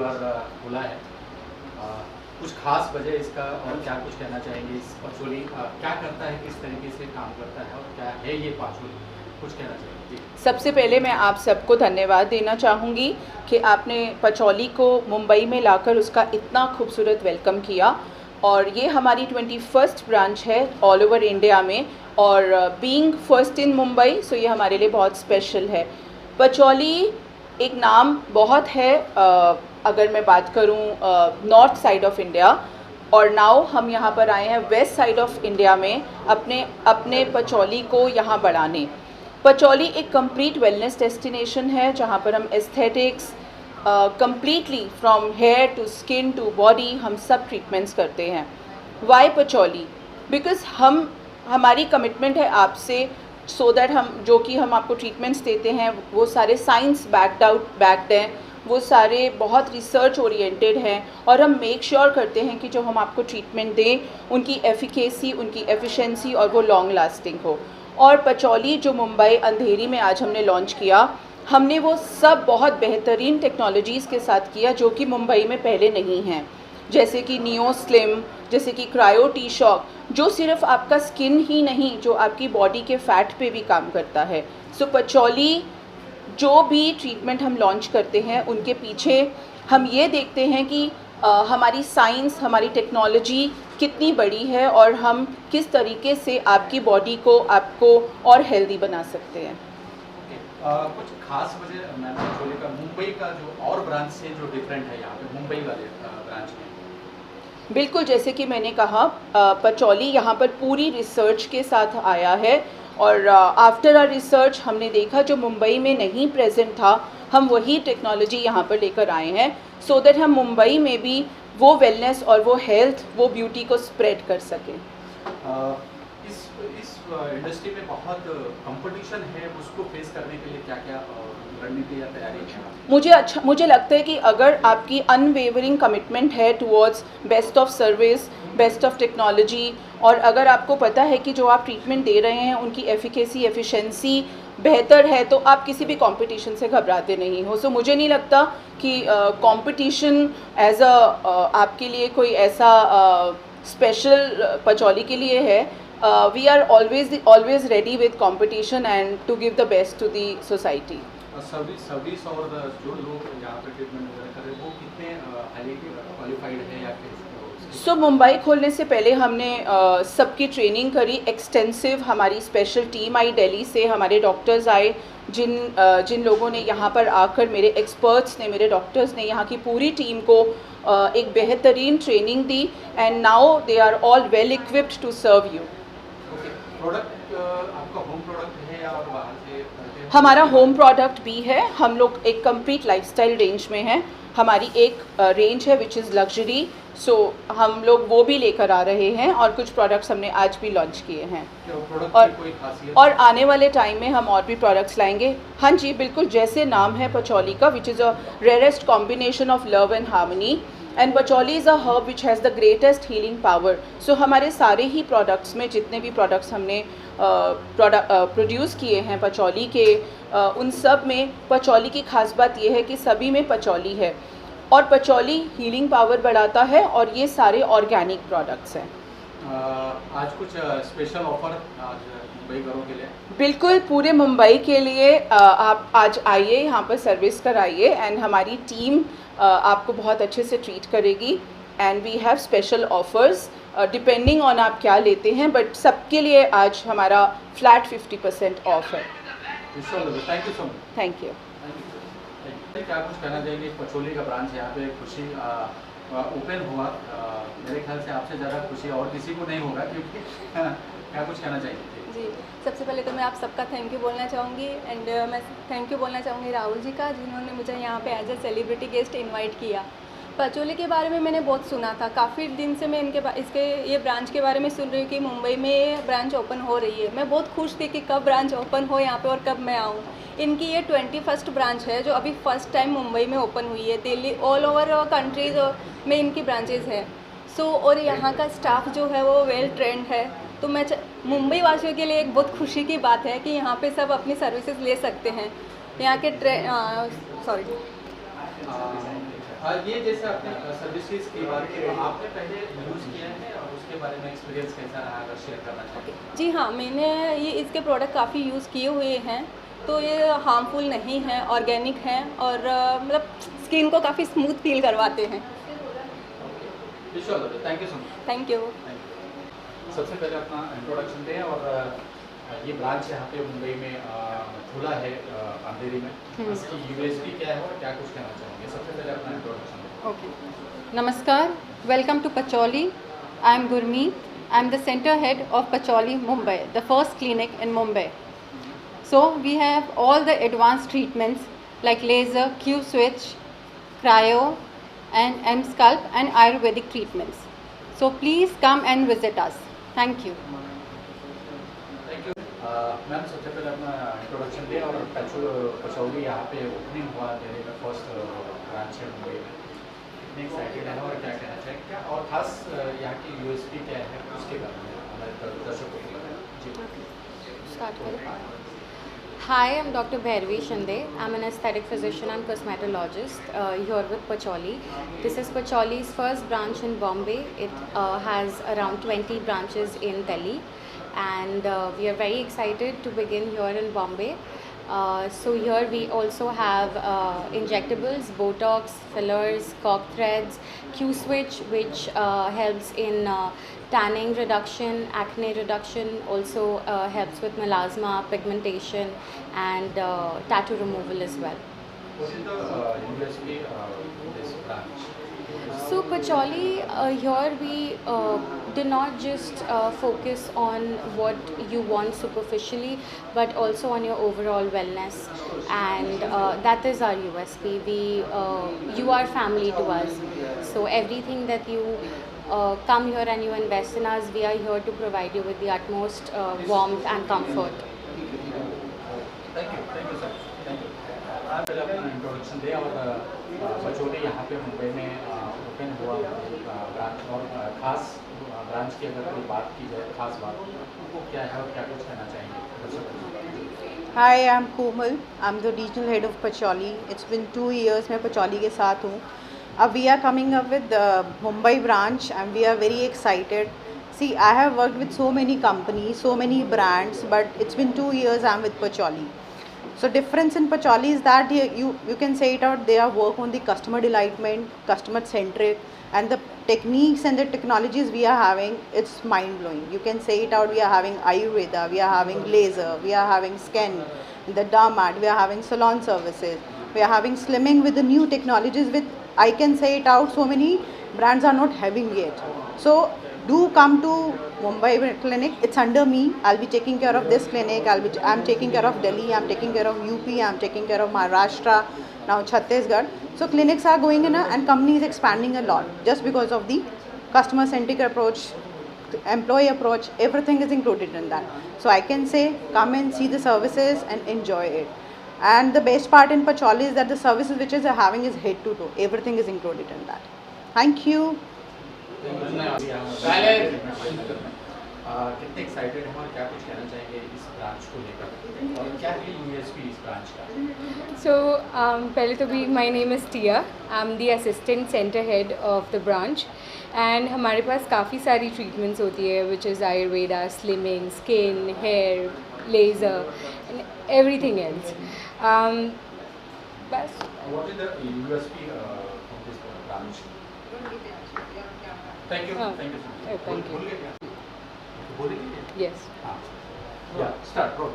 बार खुला है, कुछ खास वजह इसका और क्या कुछ कहना चाहेंगे? इस पचोली क्या करता है, किस तरीके से काम करता है और क्या है ये पाचोली, कुछ कहना चाहेंगे? जी। सबसे पहले मैं आप सबको धन्यवाद देना चाहूँगी कि आपने पचौली को मुंबई में लाकर उसका इतना खूबसूरत वेलकम किया। और ये हमारी 21st ब्रांच है ऑल ओवर इंडिया में, और बीइंग फर्स्ट इन मुंबई, सो ये हमारे लिए बहुत स्पेशल है। पचौली एक नाम बहुत है, अगर मैं बात करूँ नॉर्थ साइड ऑफ इंडिया, और नाउ हम यहाँ पर आए हैं वेस्ट साइड ऑफ इंडिया में अपने पचौली को यहाँ बढ़ाने। पचौली एक कंप्लीट वेलनेस डेस्टिनेशन है जहाँ पर हम aesthetics completely from hair to skin to body हम सब ट्रीटमेंट्स करते हैं। Why Patchouli? बिकॉज़ हमारी कमिटमेंट है आपसे, सो दैट हम आपको ट्रीटमेंट्स देते हैं वो सारे साइंस बैक्ड हैं, वो सारे बहुत रिसर्च ओरिएंटेड हैं, और हम मेक श्योर करते हैं कि जो हम आपको ट्रीटमेंट दें उनकी एफिकेसी, उनकी एफिशिएंसी और वो लॉन्ग लास्टिंग हो। और पचौली जो मुंबई अंधेरी में आज हमने लॉन्च किया, हमने वो सब बहुत बेहतरीन टेक्नोलॉजीज़ के साथ किया जो कि मुंबई में पहले नहीं हैं, जैसे कि नियो स्लिम, जैसे कि क्रायो टी शॉक, जो सिर्फ आपका स्किन ही नहीं, जो आपकी बॉडी के फैट पे भी काम करता है। सो पचौली जो भी ट्रीटमेंट हम लॉन्च करते हैं उनके पीछे हम ये देखते हैं कि हमारी साइंस, हमारी टेक्नोलॉजी कितनी बड़ी है और हम किस तरीके से आपकी बॉडी को आपको और हेल्दी बना सकते हैं। कुछ खास वजह मैम पचोली का मुंबई का जो और ब्रांच से जो डिफरेंट है यहाँ पे मुंबई वाले ब्रांच में? बिल्कुल, जैसे कि मैंने कहा, पचौली यहाँ पर पूरी रिसर्च के साथ आया है, और आफ्टर आर रिसर्च हमने देखा जो मुंबई में नहीं प्रेजेंट था, हम वही टेक्नोलॉजी यहाँ पर लेकर आए हैं, सो दैट हम मुंबई में भी वो वेलनेस और वो हेल्थ, वो ब्यूटी को स्प्रेड कर सकें। इस इंडस्ट्री में बहुत कंपटीशन है, उसको फेस करने के लिए क्या क्या रणनीति या तैयारी है? मुझे लगता है कि अगर आपकी अनवेवरिंग कमिटमेंट है towards best of service, best of technology, और अगर आपको पता है कि जो आप ट्रीटमेंट दे रहे हैं उनकी एफिकेसी, एफिशिएंसी बेहतर है, तो आप किसी भी कंपटीशन से घबराते नहीं हो। सो मुझे नहीं लगता कि कंपटीशन एज आपके लिए कोई ऐसा स्पेशल पचौली के लिए है। We are always ready with competition and to give the best to the society. Service और जो लोग यहाँ पे ट्रीटमेंट वगैरह कर रहे हैं वो कितने हाईली क्वालिफाइड है या फिर? सो मुंबई खोलने से पहले हमने सबकी ट्रेनिंग करी एक्सटेंसिव। हमारी स्पेशल टीम आई दिल्ली से, हमारे डॉक्टर्स आए, जिन लोगों ने यहाँ पर आकर, मेरे एक्सपर्ट्स ने, मेरे डॉक्टर्स ने यहाँ की पूरी टीम को एक बेहतरीन ट्रेनिंग दी, and now they are all well equipped to serve you. Product आपका होम प्रोडक्ट है या और बाहर से? हमारा होम प्रोडक्ट भी है। हम लोग एक कंप्लीट लाइफस्टाइल रेंज में हैं। हमारी एक रेंज है विच इज़ लग्जरी, सो हम लोग वो भी लेकर आ रहे हैं, और कुछ प्रोडक्ट्स हमने आज भी लॉन्च किए हैं, और आने वाले टाइम में हम और भी प्रोडक्ट्स लाएंगे। हाँ जी, बिल्कुल, जैसे नाम है पचौली का, which is a rarest combination of love and harmony, and patchouli is a herb which has the greatest healing power. So हमारे सारे ही प्रोडक्ट्स में, जितने भी प्रोडक्ट्स हमने प्रोड्यूस किए हैं पचौली के, उन सब में पचौली की खास बात यह है कि सभी में पचौली है, और पचौली हीलिंग पावर बढ़ाता है, और ये सारे ऑर्गेनिक प्रोडक्ट्स हैं। आज कुछ स्पेशल ऑफर आज मुंबई वालों के लिए? बिल्कुल, पूरे मुंबई के लिए आप आज आइए, यहाँ पर सर्विस कराइए, एंड हमारी टीम आपको बहुत अच्छे से ट्रीट करेगी, and we have special offers depending on आप क्या लेते हैं, बट सबके लिए आज हमारा फ्लैट 50% ऑफ है। Thank you so much. Thank you. क्या कुछ कहना चाहेंगे? पचौली का ब्रांच यहाँ पे खुशी ओपन हुआ, मेरे ख्याल से आपसे ज़्यादा खुशी और किसी को नहीं होगा, क्योंकि क्या कुछ कहना चाहिए? जी, सबसे पहले तो मैं आप सबका थैंक यू बोलना चाहूँगी, एंड मैं थैंक यू बोलना चाहूँगी राहुल जी का, जिन्होंने मुझे यहाँ पे as a celebrity guest invite किया। पचौली के बारे में मैंने बहुत सुना था, काफ़ी दिन से मैं ये ब्रांच के बारे में सुन रही हूँ कि मुंबई में ब्रांच ओपन हो रही है। मैं बहुत खुश थी कि कब ब्रांच ओपन हो यहाँ पे और कब मैं आऊँ। इनकी ये 21st ब्रांच है जो अभी फर्स्ट टाइम मुंबई में ओपन हुई है। दिल्ली, ऑल ओवर कंट्रीज में इनकी ब्रांचेज़ है। और यहाँ का स्टाफ जो है वो वेल ट्रेंड है, तो मैं मुंबई वासियों के लिए एक बहुत खुशी की बात है कि यहाँ पे सब अपनी सर्विसेज ले सकते हैं। यहाँ के ये जैसे आपने सर्विसेज की बात की, तो आपने पहले यूज़ किया है और उसके बारे में एक्सपीरियंस कैसा रहा, अगर शेयर करना चाहिए? जी हाँ, मैंने ये इसके प्रोडक्ट काफ़ी यूज़ किए हुए हैं, तो ये हार्मफुल नहीं है, ऑर्गेनिक हैं और मतलब स्किन को काफ़ी स्मूथ फील करवाते हैं। Thank you so much. Thank you. सबसे पहले अपना इंट्रोडक्शन दें और ये ब्रांच यहाँ पे मुंबई में खुला है अंधेरी में, इसकी यूएसपी क्या है और क्या कुछ कहना चाहेंगे? सबसे पहले अपना इंट्रोडक्शन दें। Okay. Namaskar. Welcome to Pacholi. I am Gurmeet. I am the center head of Pacholi, Mumbai, the first clinic in Mumbai. So we have all the advanced treatments like laser, Q-switch, cryo, and M-scalp and Ayurvedic treatments. So please come and visit us. Thank you. Thank you. Ma'am सबसे पहले अपना introduction दें और patchouli यहाँ पे opening हुआ दिल्ली में, first branch है मुंबई में, कितने एक्साइटेड है और क्या कहना चाहिए, क्या और खास यहाँ की यूएसपी क्या है उसके बारे में हमारे दर्शकों को बताएं। जी Start with. Hi, I'm Dr. Bhairavi Shinde. I'm an aesthetic physician and cosmetologist here with Pacholi. This is Pacholi's first branch in Bombay. It has around 20 branches in Delhi, and we are very excited to begin here in Bombay. So here we also have injectables, Botox, fillers, cork threads, Q-switch, which helps in tanning reduction, acne reduction, also helps with melasma, pigmentation, and tattoo removal as well. What is the USP of this branch? So Pacholi, here we do not just focus on what you want superficially, but also on your overall wellness, and that is our USP. You are family to us, so everything that you come here and you invest in us, we are here to provide you with the utmost warmth and comfort. Thank you sir, thank you. आप पहले अपना introduction दें और patchouli यहाँ पे मुंबई में open हुआ branch, और खास ब्रांच की अगर कोई बात की जाए, खास बात वो क्या है और क्या कुछ कहना चाहेंगे दर्शकों? Hi, I'm Komal. I'm the regional head of Pacholi. It's been 2 years मैं पचौली के साथ हूँ. अब we are coming up with the Mumbai branch and we are very excited. See, I have worked with so many companies, so many brands, but it's been 2 years I'm with Pacholi. So difference in Pacholi is that you can say it out, they are work on the customer delightment, customer centric, and the techniques and the technologies we are having, it's mind blowing. You can say it out, we are having Ayurveda, we are having laser, we are having skin, the dermat, we are having salon services, we are having slimming with the new technologies with, I can say it out, so many brands are not having yet. So do come to Mumbai clinic. It's under me. I'll be taking care of this clinic. I'm taking care of Delhi. I'm taking care of UP. I'm taking care of Maharashtra. Now Chhattisgarh. So clinics are going in and company is expanding a lot just because of the customer centric approach, employee approach. Everything is included in that. So I can say come and see the services and enjoy it. And the best part in Pacholi is that the services which is having is head to toe. Everything is included in that. Thank you. कितने excited हैं और क्या कुछ कहना चाहेंगे इस branch को लेकर और क्या है यूएसपी इस ब्रांच का? So, पहले तो भी my name is Tia. I'm the assistant center head of the branch, and हमारे पास काफ़ी सारी treatments होती है, which is Ayurveda, slimming, skin, hair, laser, and everything else. बस. What is the USP of this branch? Thank you. Thank you. Thank you. बोलिए। Yes. Yeah. Start. Go.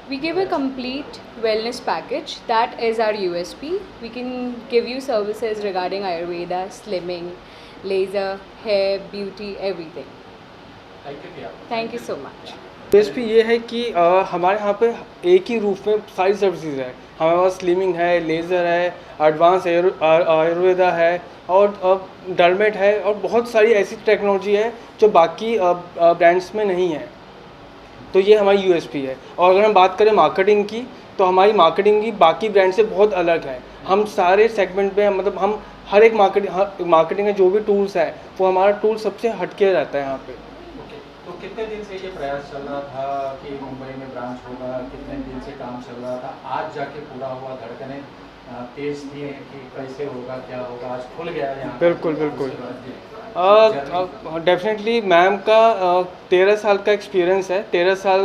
We give a complete wellness package. That is our USP. We can give you services regarding Ayurveda, slimming, laser, hair, beauty, everything. Thank you. Thank you so much. USP ये है कि हमारे यहाँ पे एक ही roof में सारी services है। हमारे पास स्लिमिंग है, लेज़र है, एडवांस आयुर्वेदा है और डरमेट है और बहुत सारी ऐसी टेक्नोलॉजी है जो बाकी ब्रांड्स में नहीं है। तो ये हमारी यूएसपी है। और अगर हम बात करें मार्केटिंग की, तो हमारी मार्केटिंग की बाकी ब्रांड से बहुत अलग है। हम सारे सेगमेंट पे मतलब हम हर एक मार्केटिंग के जो भी टूल्स है वो हमारा टूल सबसे हटके रहता है यहाँ पे। तो कितने दिन से ये प्रयास चल रहा था कि मुंबई में ब्रांच होगा? कितने दिन से काम चल रहा था? आज जाके पूरा हुआ, धड़कने तेज थी कि कैसे होगा क्या होगा, आज खुल गया यहाँ। बिल्कुल बिल्कुल। जर्नी। डेफिनेटली मैम का 13 साल का एक्सपीरियंस है। 13 साल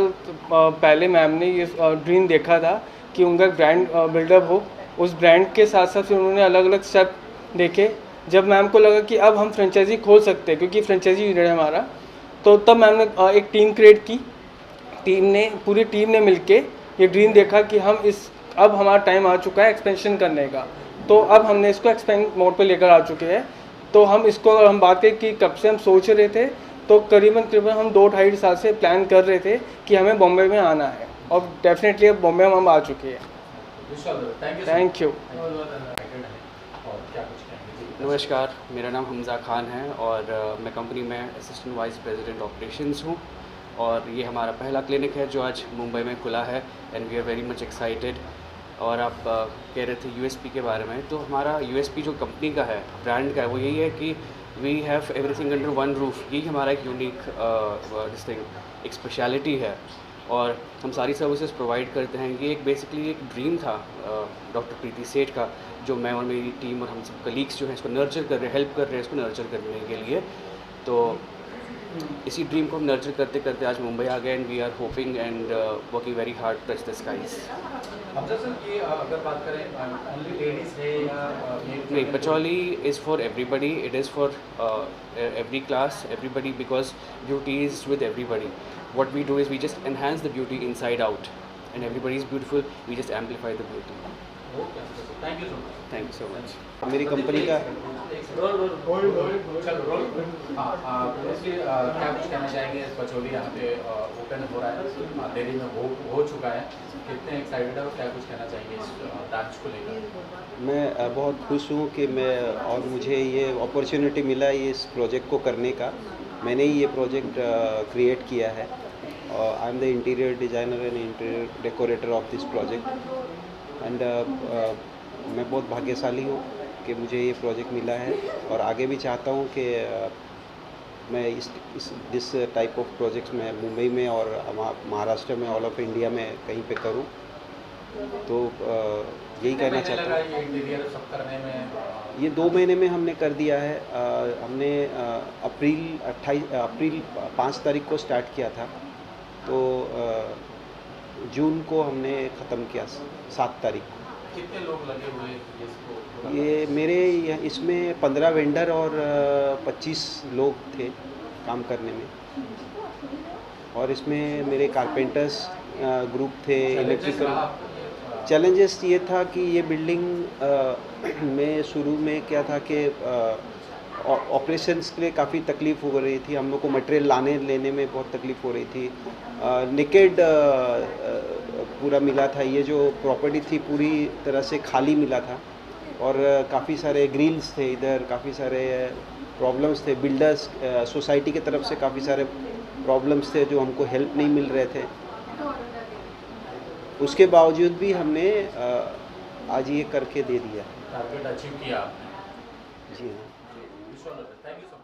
पहले मैम ने ये ड्रीम देखा था कि उनका ब्रांड बिल्डअप हो। उस ब्रांड के साथ साथ फिर उन्होंने अलग अलग स्टेप देखे। जब मैम को लगा कि अब हम फ्रेंचाइजी खोल सकते हैं, क्योंकि फ्रेंचाइजी यूनिट है हमारा, तो तब मैम ने एक टीम क्रिएट की। पूरी टीम ने मिलके ये ड्रीम देखा कि अब हमारा टाइम आ चुका है एक्सपेंशन करने का। तो अब हमने इसको एक्सपेंड मोड पे लेकर आ चुके हैं। तो हम इसको अगर हम बात करें कि कब से हम सोच रहे थे, तो करीबन हम 2-2.5 साल से प्लान कर रहे थे कि हमें बॉम्बे में आना है, और डेफिनेटली अब बॉम्बे में हम आ चुके हैं। Thank you. नमस्कार, मेरा नाम हमज़ा खान है और मैं कंपनी में असिस्टेंट वाइस प्रेसिडेंट ऑपरेशंस हूँ। और ये हमारा पहला क्लिनिक है जो आज मुंबई में खुला है, and we are very much excited. और आप कह रहे थे यूएसपी के बारे में, तो हमारा यूएसपी जो कंपनी का है, ब्रांड का है, वो यही है कि we have everything under one roof. यही हमारा एक यूनिक दिस थिंग, एक स्पेशलिटी है, और हम सारी सर्विसेज प्रोवाइड करते हैं। ये एक बेसिकली एक ड्रीम था डॉक्टर प्रीति सेठ का, जो मैं और मेरी टीम और हम सब कलीग्स जो हैं इसको नर्चर कर रहे हैं, हेल्प कर रहे हैं इसको नर्चर करने के लिए। तो इसी ड्रीम को हम नर्चर करते करते आज मुंबई आ गए, and we are hoping and working very hard touch the skies. अगर बात करें ओनली लेडीज है या नहीं, Patchouli is for everybody, it is for every class, everybody, because beauty is with everybody. What we do is we just enhance the beauty inside out, and everybody is beautiful, we just amplify the beauty. Thank you so much. Thank you so much. मेरी company का क्या कुछ कहना चाहेंगे? Patchouli यहाँ पे open हो रहा है, दिल्ली में हो चुका है, कितने एक्साइटेड है और क्या कुछ कहना चाहेंगे इस ब्रांच को लेकर? मैं बहुत खुश हूँ कि मुझे ये अपॉर्चुनिटी मिला ये इस प्रोजेक्ट को करने का। मैंने ही ये प्रोजेक्ट क्रिएट किया है। I am the interior designer and interior decorator of this project, and मैं बहुत भाग्यशाली हूँ कि मुझे ये प्रोजेक्ट मिला है, और आगे भी चाहता हूँ कि मैं दिस टाइप ऑफ प्रोजेक्ट्स मैं मुंबई में और महाराष्ट्र में, ऑल ऑफ इंडिया में कहीं पे करूँ। तो यही कहना चाहता हूँ। ये इंटीरियर सब करने में ये 2 महीने में हमने कर दिया है। हमने अप्रैल 5 तारीख को स्टार्ट किया था, तो जून को हमने ख़त्म किया 7 तारीख को। कितने लोग लगे हुए इसको? ये इसमें 15 वेंडर और 25 लोग थे काम करने में, और इसमें मेरे कारपेंटर्स ग्रुप थे, इलेक्ट्रिकल। चैलेंजेस ये था कि ये बिल्डिंग में शुरू में क्या था कि ऑपरेशंस के लिए काफ़ी तकलीफ़ हो रही थी। हम लोग को मटेरियल लाने लेने में बहुत तकलीफ़ हो रही थी। नेकेड पूरा मिला था, ये जो प्रॉपर्टी थी पूरी तरह से खाली मिला था, और काफ़ी सारे ग्रिल्स थे इधर, काफ़ी सारे प्रॉब्लम्स थे। बिल्डर्स सोसाइटी की तरफ से काफ़ी सारे प्रॉब्लम्स थे जो हमको हेल्प नहीं मिल रहे थे। उसके बावजूद भी हमने आज ये करके दे दिया। टारगेट अचीव किया आपने। जी हाँ। Thank you so much.